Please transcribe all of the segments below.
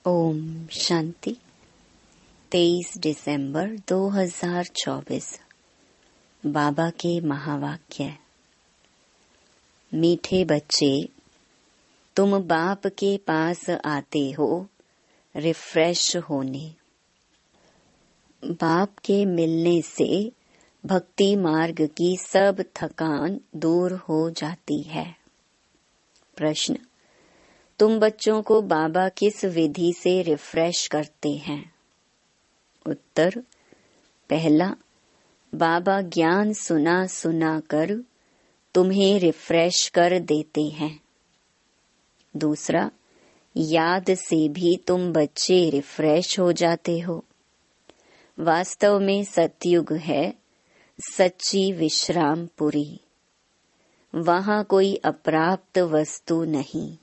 ओम शांति। 23 दिसंबर 2024। बाबा के महावाक्य। मीठे बच्चे, तुम बाप के पास आते हो रिफ्रेश होने। बाप के मिलने से भक्ति मार्ग की सब थकान दूर हो जाती है। प्रश्न: तुम बच्चों को बाबा किस विधि से रिफ्रेश करते हैं? उत्तर: पहला, बाबा ज्ञान सुना सुना कर तुम्हें रिफ्रेश कर देते हैं। दूसरा, याद से भी तुम बच्चे रिफ्रेश हो जाते हो। वास्तव में सतयुग है सच्ची विश्रामपुरी। वहां कोई अप्राप्त वस्तु नहीं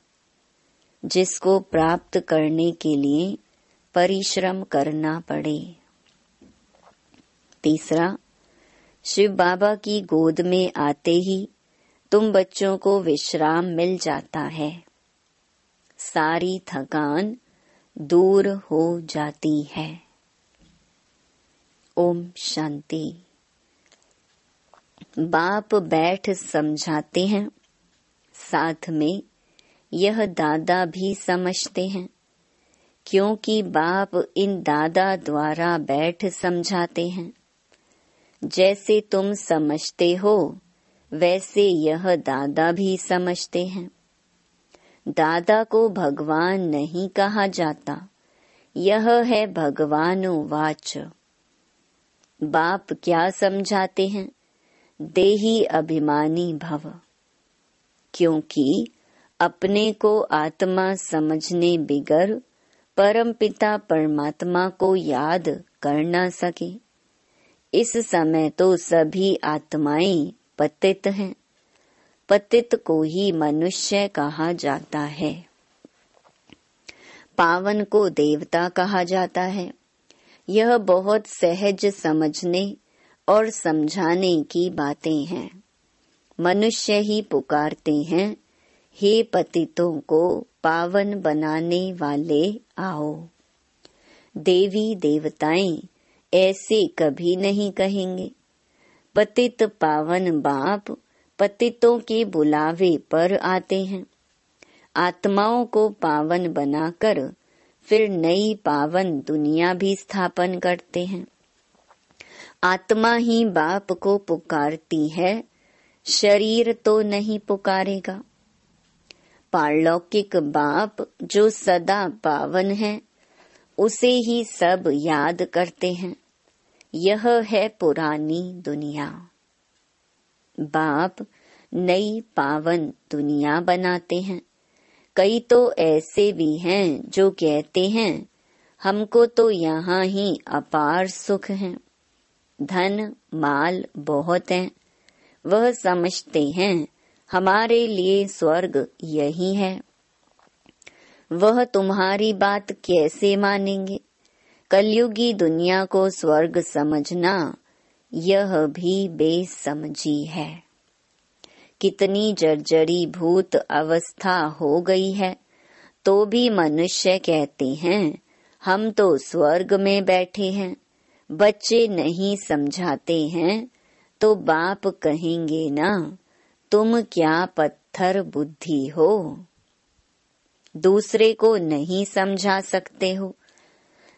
जिसको प्राप्त करने के लिए परिश्रम करना पड़े। तीसरा, शिव बाबा की गोद में आते ही तुम बच्चों को विश्राम मिल जाता है। सारी थकान दूर हो जाती है। ओम शांति। बाप बैठ समझाते हैं, साथ में यह दादा भी समझते हैं, क्योंकि बाप इन दादा द्वारा बैठ समझाते हैं। जैसे तुम समझते हो वैसे यह दादा भी समझते हैं। दादा को भगवान नहीं कहा जाता, यह है भगवानुवाच। बाप क्या समझाते हैं? देही अभिमानी भव। क्योंकि अपने को आत्मा समझने बिगर परमपिता परमात्मा को याद कर न सके। इस समय तो सभी आत्माएं पतित हैं। पतित को ही मनुष्य कहा जाता है। पावन को देवता कहा जाता है। यह बहुत सहज समझने और समझाने की बातें हैं। मनुष्य ही पुकारते हैं, हे पतितों को पावन बनाने वाले आओ। देवी देवताएं ऐसे कभी नहीं कहेंगे। पतित पावन बाप पतितों के बुलावे पर आते हैं। आत्माओं को पावन बनाकर फिर नई पावन दुनिया भी स्थापन करते हैं। आत्मा ही बाप को पुकारती है, शरीर तो नहीं पुकारेगा। पारलौकिक बाप जो सदा पावन है उसे ही सब याद करते हैं। यह है पुरानी दुनिया। बाप नई पावन दुनिया बनाते हैं। कई तो ऐसे भी हैं जो कहते हैं, हमको तो यहाँ ही अपार सुख है, धन माल बहुत है। वह समझते हैं हमारे लिए स्वर्ग यही है। वह तुम्हारी बात कैसे मानेंगे? कलयुगी दुनिया को स्वर्ग समझना यह भी बेसमझी है। कितनी जर्जरी भूत अवस्था हो गई है, तो भी मनुष्य कहते हैं हम तो स्वर्ग में बैठे हैं। बच्चे नहीं समझाते हैं तो बाप कहेंगे ना, तुम क्या पत्थर बुद्धि हो, दूसरे को नहीं समझा सकते हो।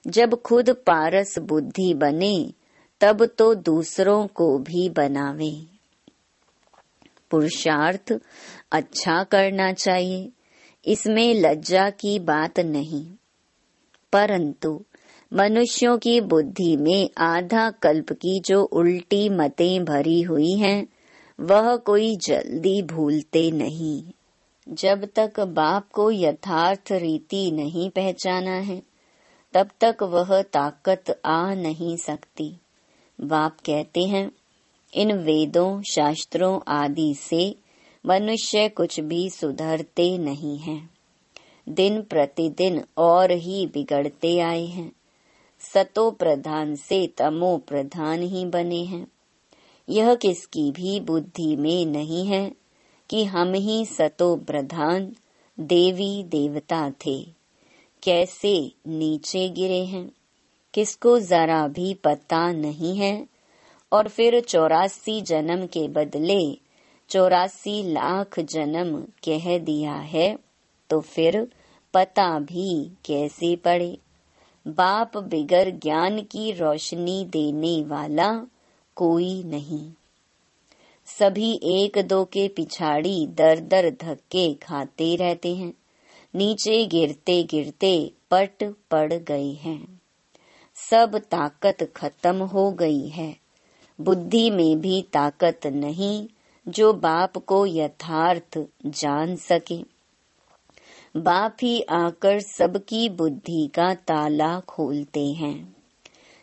जब खुद पारस बुद्धि बने तब तो दूसरों को भी बनावे। पुरुषार्थ अच्छा करना चाहिए, इसमें लज्जा की बात नहीं। परंतु मनुष्यों की बुद्धि में आधा कल्प की जो उल्टी मतें भरी हुई हैं, वह कोई जल्दी भूलते नहीं। जब तक बाप को यथार्थ रीति नहीं पहचाना है, तब तक वह ताकत आ नहीं सकती। बाप कहते हैं, इन वेदों शास्त्रों आदि से मनुष्य कुछ भी सुधरते नहीं हैं। दिन प्रतिदिन और ही बिगड़ते आए हैं। सतो प्रधान से तमो प्रधान ही बने हैं। यह किसकी भी बुद्धि में नहीं है कि हम ही सतो प्रधान देवी देवता थे, कैसे नीचे गिरे हैं, किसको जरा भी पता नहीं है। और फिर 84 जन्म के बदले 84 लाख जन्म कह दिया है, तो फिर पता भी कैसे पड़े। बाप बिगर ज्ञान की रोशनी देने वाला कोई नहीं। सभी एक दो के पिछाड़ी दर दर धक्के खाते रहते हैं, नीचे गिरते गिरते पट पड़ गए हैं। सब ताकत खत्म हो गई है। बुद्धि में भी ताकत नहीं जो बाप को यथार्थ जान सके। बाप ही आकर सबकी बुद्धि का ताला खोलते हैं,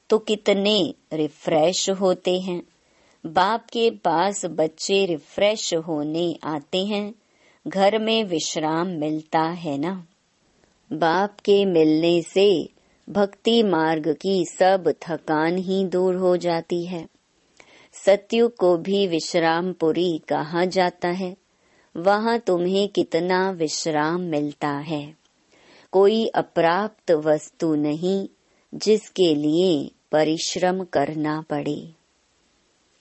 तो कितने रिफ्रेश होते हैं। बाप के पास बच्चे रिफ्रेश होने आते हैं, घर में विश्राम मिलता है ना। बाप के मिलने से भक्ति मार्ग की सब थकान ही दूर हो जाती है। सत्युग को भी विश्रामपुरी कहा जाता है। वहाँ तुम्हें कितना विश्राम मिलता है। कोई अप्राप्त वस्तु नहीं जिसके लिए परिश्रम करना पड़े।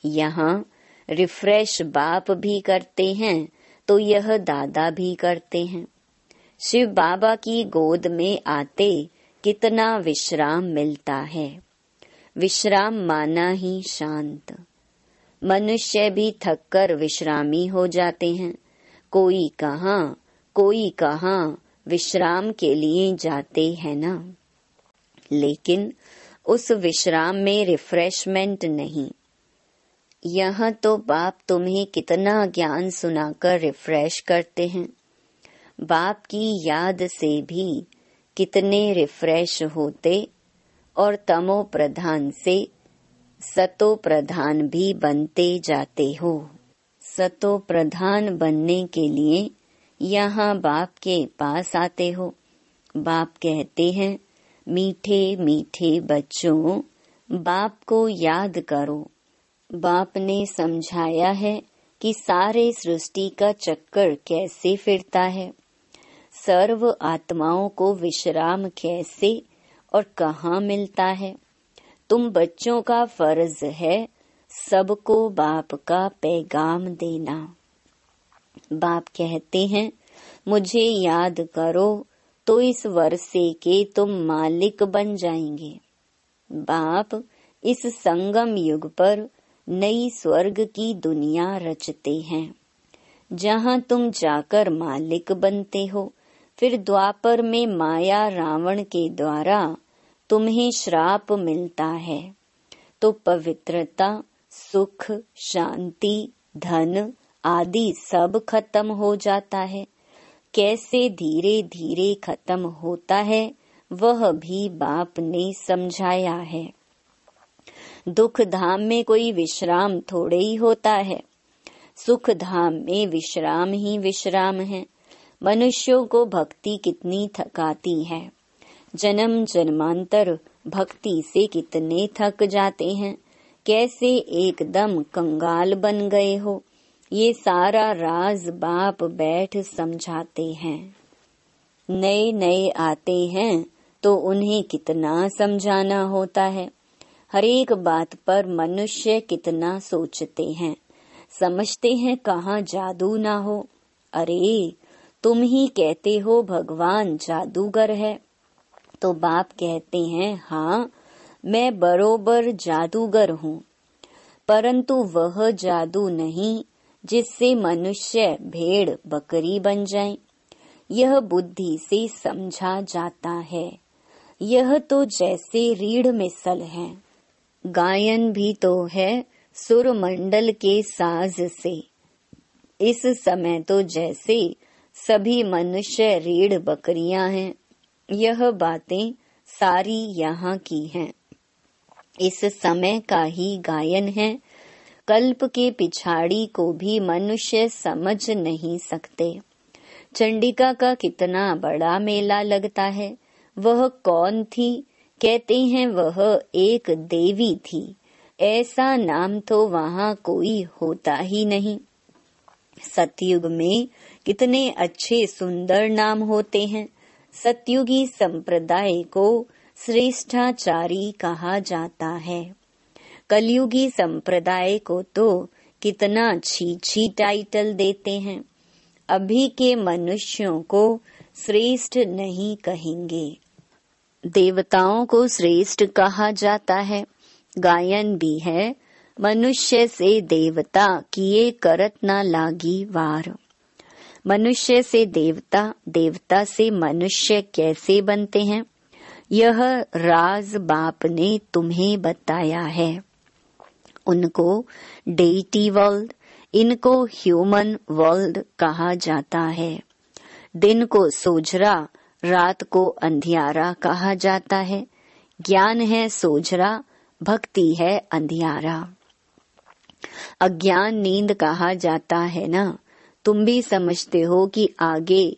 यहाँ रिफ्रेश बाप भी करते हैं तो यह दादा भी करते हैं। शिव बाबा की गोद में आते कितना विश्राम मिलता है। विश्राम माना ही शांत। मनुष्य भी थककर विश्रामी हो जाते हैं। कोई कहाँ विश्राम के लिए जाते हैं ना। लेकिन उस विश्राम में रिफ्रेशमेंट नहीं। यह तो बाप तुम्हें कितना ज्ञान सुनाकर रिफ्रेश करते हैं। बाप की याद से भी कितने रिफ्रेश होते और तमो प्रधान से सतो प्रधान भी बनते जाते हो। सतो प्रधान बनने के लिए यहाँ बाप के पास आते हो। बाप कहते हैं, मीठे मीठे बच्चों, बाप को याद करो। बाप ने समझाया है कि सारे सृष्टि का चक्कर कैसे फिरता है। सर्व आत्माओं को विश्राम कैसे और कहाँ मिलता है। तुम बच्चों का फर्ज है सबको बाप का पैगाम देना। बाप कहते हैं, मुझे याद करो तो इस वर्षे के तुम मालिक बन जाएंगे। बाप इस संगम युग पर नई स्वर्ग की दुनिया रचते हैं, जहाँ तुम जाकर मालिक बनते हो। फिर द्वापर में माया रावण के द्वारा तुम्हें श्राप मिलता है, तो पवित्रता, सुख, शांति, धन आदि सब खत्म हो जाता है। कैसे धीरे धीरे खत्म होता है वह भी बाप ने समझाया है। दुख धाम में कोई विश्राम थोड़े ही होता है। सुख धाम में विश्राम ही विश्राम है। मनुष्यों को भक्ति कितनी थकाती है। जन्म जन्मांतर भक्ति से कितने थक जाते हैं। कैसे एकदम कंगाल बन गए हो, ये सारा राज बाप बैठ समझाते हैं। नए नए आते हैं तो उन्हें कितना समझाना होता है। हर एक बात पर मनुष्य कितना सोचते हैं। समझते हैं कहाँ जादू ना हो। अरे तुम ही कहते हो भगवान जादूगर है, तो बाप कहते हैं हाँ मैं बरोबर जादूगर हूँ, परंतु वह जादू नहीं जिससे मनुष्य भेड़ बकरी बन जाए। यह बुद्धि से समझा जाता है। यह तो जैसे रीढ़ मिसल है। गायन भी तो है सुर मंडल के साज से। इस समय तो जैसे सभी मनुष्य रीढ़ बकरियां हैं। यह बातें सारी यहाँ की हैं। इस समय का ही गायन है। कल्प के पिछाड़ी को भी मनुष्य समझ नहीं सकते। चंडिका का कितना बड़ा मेला लगता है। वह कौन थी? कहते हैं वह एक देवी थी। ऐसा नाम तो वहाँ कोई होता ही नहीं। सतयुग में कितने अच्छे सुंदर नाम होते हैं। सतयुगी संप्रदाय को श्रेष्ठाचारी कहा जाता है। कलयुगी संप्रदाय को तो कितना छी टाइटल देते हैं। अभी के मनुष्यों को श्रेष्ठ नहीं कहेंगे। देवताओं को श्रेष्ठ कहा जाता है। गायन भी है, मनुष्य से देवता किए करत ना लागी वार। मनुष्य से देवता, देवता से मनुष्य कैसे बनते हैं, यह राज बाप ने तुम्हें बताया है। उनको डेटी वर्ल्ड, इनको ह्यूमन वर्ल्ड कहा जाता है। दिन को सोझरा, रात को अंधियारा कहा जाता है। ज्ञान है सोझरा, भक्ति है अंधियारा। अज्ञान नींद कहा जाता है ना। तुम भी समझते हो कि आगे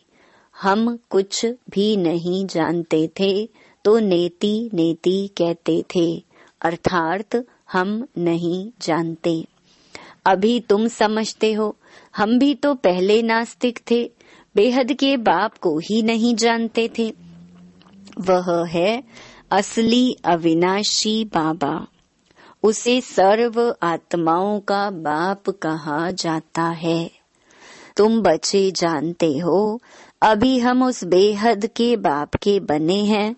हम कुछ भी नहीं जानते थे तो नेति नेति कहते थे, अर्थात हम नहीं जानते। अभी तुम समझते हो, हम भी तो पहले नास्तिक थे, बेहद के बाप को ही नहीं जानते थे। वह है असली अविनाशी बाबा। उसे सर्व आत्माओं का बाप कहा जाता है। तुम बच्चे जानते हो, अभी हम उस बेहद के बाप के बने हैं।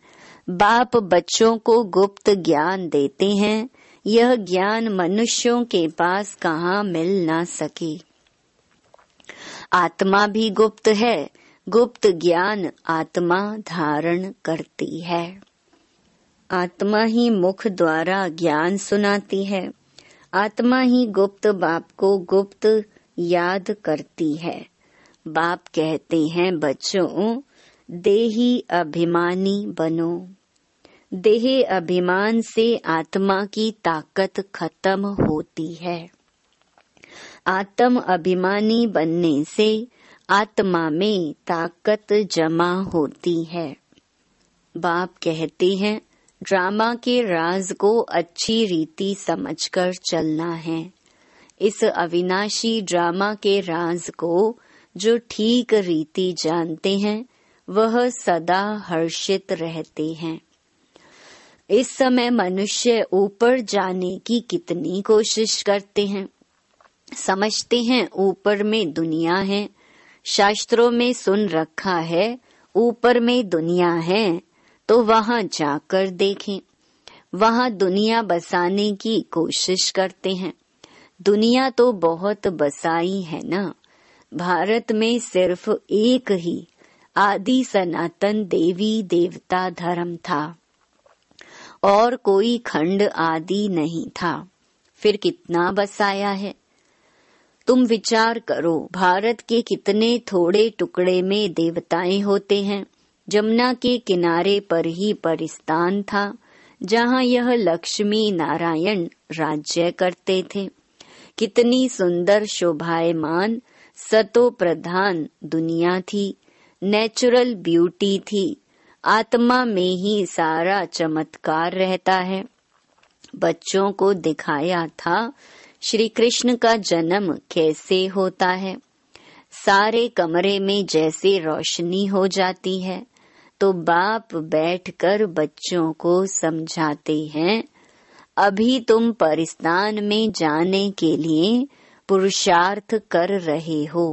बाप बच्चों को गुप्त ज्ञान देते हैं। यह ज्ञान मनुष्यों के पास कहाँ मिल ना सके। आत्मा भी गुप्त है, गुप्त ज्ञान आत्मा धारण करती है। आत्मा ही मुख द्वारा ज्ञान सुनाती है। आत्मा ही गुप्त बाप को गुप्त याद करती है। बाप कहते हैं, बच्चों देही अभिमानी बनो। देह अभिमान से आत्मा की ताकत खत्म होती है। आत्म अभिमानी बनने से आत्मा में ताकत जमा होती है। बाप कहते हैं, ड्रामा के राज को अच्छी रीति समझकर चलना है। इस अविनाशी ड्रामा के राज को जो ठीक रीति जानते हैं, वह सदा हर्षित रहते हैं। इस समय मनुष्य ऊपर जाने की कितनी कोशिश करते हैं। समझते हैं ऊपर में दुनिया है। शास्त्रों में सुन रखा है ऊपर में दुनिया है, तो वहां जाकर देखें। वहां दुनिया बसाने की कोशिश करते हैं। दुनिया तो बहुत बसाई है ना। भारत में सिर्फ एक ही आदि सनातन देवी देवता धर्म था और कोई खंड आदि नहीं था। फिर कितना बसाया है। तुम विचार करो, भारत के कितने थोड़े टुकड़े में देवताएं होते हैं। जमुना के किनारे पर ही परिस्तान था, जहाँ यह लक्ष्मी नारायण राज्य करते थे। कितनी सुंदर शोभायमान सतो प्रधान दुनिया थी। नेचुरल ब्यूटी थी। आत्मा में ही सारा चमत्कार रहता है। बच्चों को दिखाया था श्री कृष्ण का जन्म कैसे होता है। सारे कमरे में जैसे रोशनी हो जाती है, तो बाप बैठकर बच्चों को समझाते हैं, अभी तुम परिस्तान में जाने के लिए पुरुषार्थ कर रहे हो।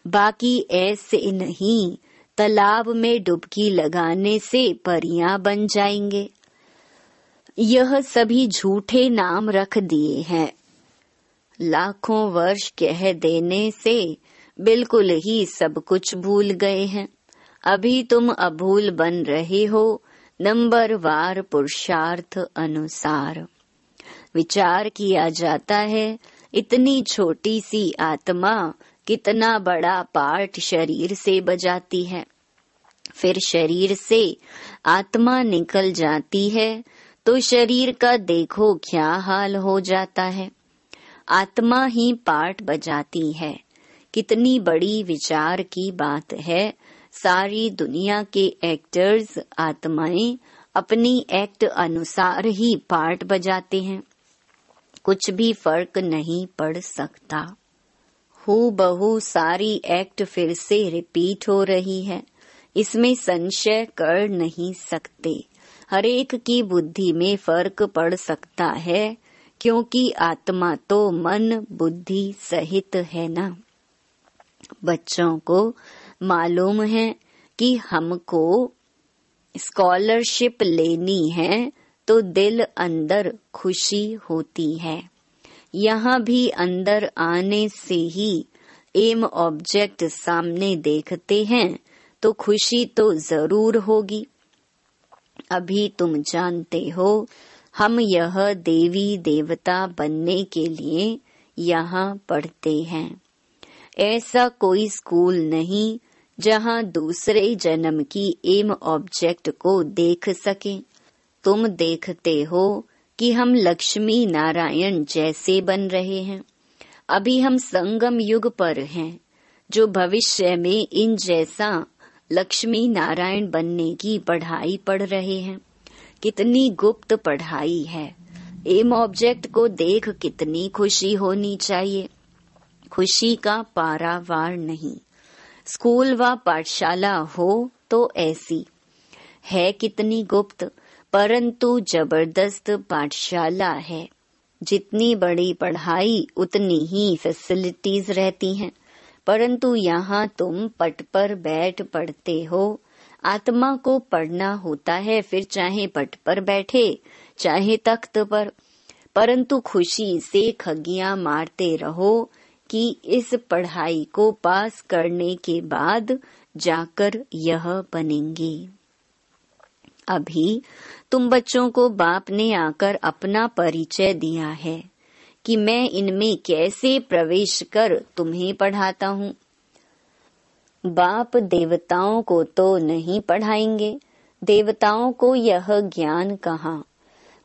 बाकी ऐसे नहीं, तालाब में डुबकी लगाने से परियां बन जाएंगे। यह सभी झूठे नाम रख दिए हैं। लाखों वर्ष कह देने से बिल्कुल ही सब कुछ भूल गए हैं। अभी तुम अभूल बन रहे हो, नंबरवार पुरुषार्थ अनुसार। विचार किया जाता है, इतनी छोटी सी आत्मा कितना बड़ा पार्ट शरीर से बजाती है। फिर शरीर से आत्मा निकल जाती है तो शरीर का देखो क्या हाल हो जाता है। आत्मा ही पार्ट बजाती है। कितनी बड़ी विचार की बात है। सारी दुनिया के एक्टर्स आत्माएं अपनी एक्ट अनुसार ही पार्ट बजाते हैं। कुछ भी फर्क नहीं पड़ सकता। हूबहू सारी एक्ट फिर से रिपीट हो रही है। इसमें संशय कर नहीं सकते। हर एक की बुद्धि में फर्क पड़ सकता है, क्योंकि आत्मा तो मन बुद्धि सहित है ना। बच्चों को मालूम है कि हमको स्कॉलरशिप लेनी है, तो दिल अंदर खुशी होती है। यहाँ भी अंदर आने से ही एम ऑब्जेक्ट सामने देखते हैं तो खुशी तो जरूर होगी। अभी तुम जानते हो हम यह देवी देवता बनने के लिए यहाँ पढ़ते हैं। ऐसा कोई स्कूल नहीं जहाँ दूसरे जन्म की एम ऑब्जेक्ट को देख सके। तुम देखते हो कि हम लक्ष्मी नारायण जैसे बन रहे हैं। अभी हम संगम युग पर हैं, जो भविष्य में इन जैसा लक्ष्मी नारायण बनने की पढ़ाई पढ़ रहे हैं। कितनी गुप्त पढ़ाई है। एम ऑब्जेक्ट को देख कितनी खुशी होनी चाहिए। खुशी का पारावार नहीं। स्कूल व पाठशाला हो तो ऐसी है, कितनी गुप्त परंतु जबरदस्त पाठशाला है। जितनी बड़ी पढ़ाई उतनी ही फैसिलिटीज रहती हैं, परंतु यहाँ तुम पट पर बैठ पढ़ते हो। आत्मा को पढ़ना होता है, फिर चाहे पट पर बैठे चाहे तख्त पर, परंतु खुशी से खगियां मारते रहो कि इस पढ़ाई को पास करने के बाद जाकर यह बनेंगे। अभी तुम बच्चों को बाप ने आकर अपना परिचय दिया है कि मैं इनमें कैसे प्रवेश कर तुम्हें पढ़ाता हूँ। बाप देवताओं को तो नहीं पढ़ाएंगे, देवताओं को यह ज्ञान कहाँ।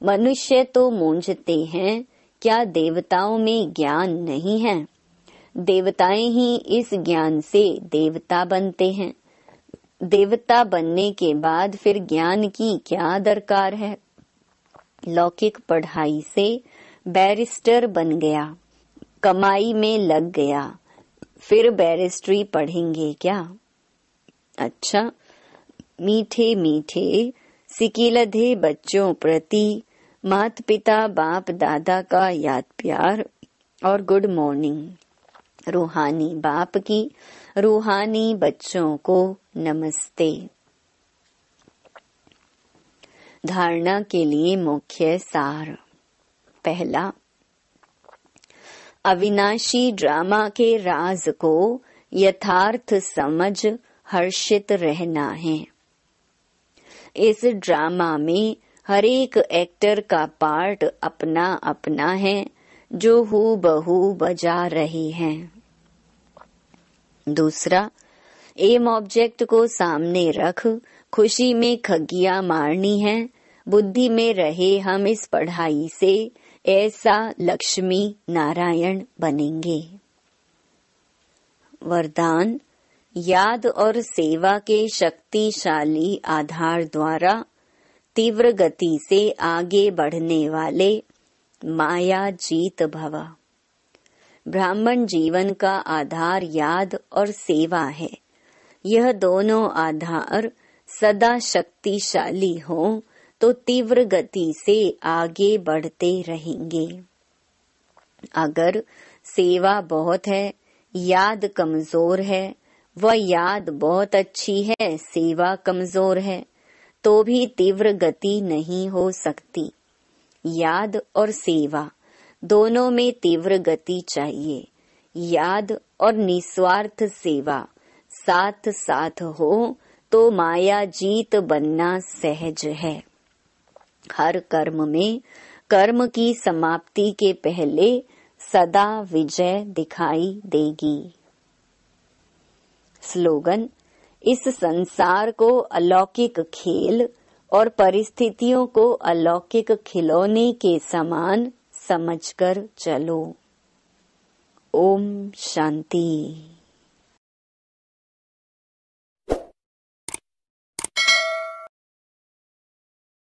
मनुष्य तो मूंझते हैं, क्या देवताओं में ज्ञान नहीं है। देवताएं ही इस ज्ञान से देवता बनते हैं। देवता बनने के बाद फिर ज्ञान की क्या दरकार है। लौकिक पढ़ाई से बैरिस्टर बन गया, कमाई में लग गया, फिर बैरिस्ट्री पढ़ेंगे क्या। अच्छा, मीठे मीठे सिकिलधे बच्चों प्रति माता पिता बाप दादा का याद प्यार और गुड मॉर्निंग। रूहानी बाप की रूहानी बच्चों को नमस्ते। धारणा के लिए मुख्य सार। पहला, अविनाशी ड्रामा के राज को यथार्थ समझ हर्षित रहना है। इस ड्रामा में हर एक एक्टर का पार्ट अपना अपना है, जो हूबहू बजा रहे हैं। दूसरा, एम ऑब्जेक्ट को सामने रख खुशी में खगियां मारनी है। बुद्धि में रहे हम इस पढ़ाई से ऐसा लक्ष्मी नारायण बनेंगे। वरदान, याद और सेवा के शक्तिशाली आधार द्वारा तीव्र गति से आगे बढ़ने वाले माया जीत भव। ब्राह्मण जीवन का आधार याद और सेवा है। यह दोनों आधार सदा शक्तिशाली हों तो तीव्र गति से आगे बढ़ते रहेंगे। अगर सेवा बहुत है, याद कमजोर है, वह याद बहुत अच्छी है, सेवा कमजोर है, तो भी तीव्र गति नहीं हो सकती। याद और सेवा दोनों में तीव्र गति चाहिए। याद और निस्वार्थ सेवा साथ साथ हो तो माया जीत बनना सहज है। हर कर्म में कर्म की समाप्ति के पहले सदा विजय दिखाई देगी। स्लोगन, इस संसार को अलौकिक खेल और परिस्थितियों को अलौकिक खिलौने के समान समझकर चलो। ओम शांति।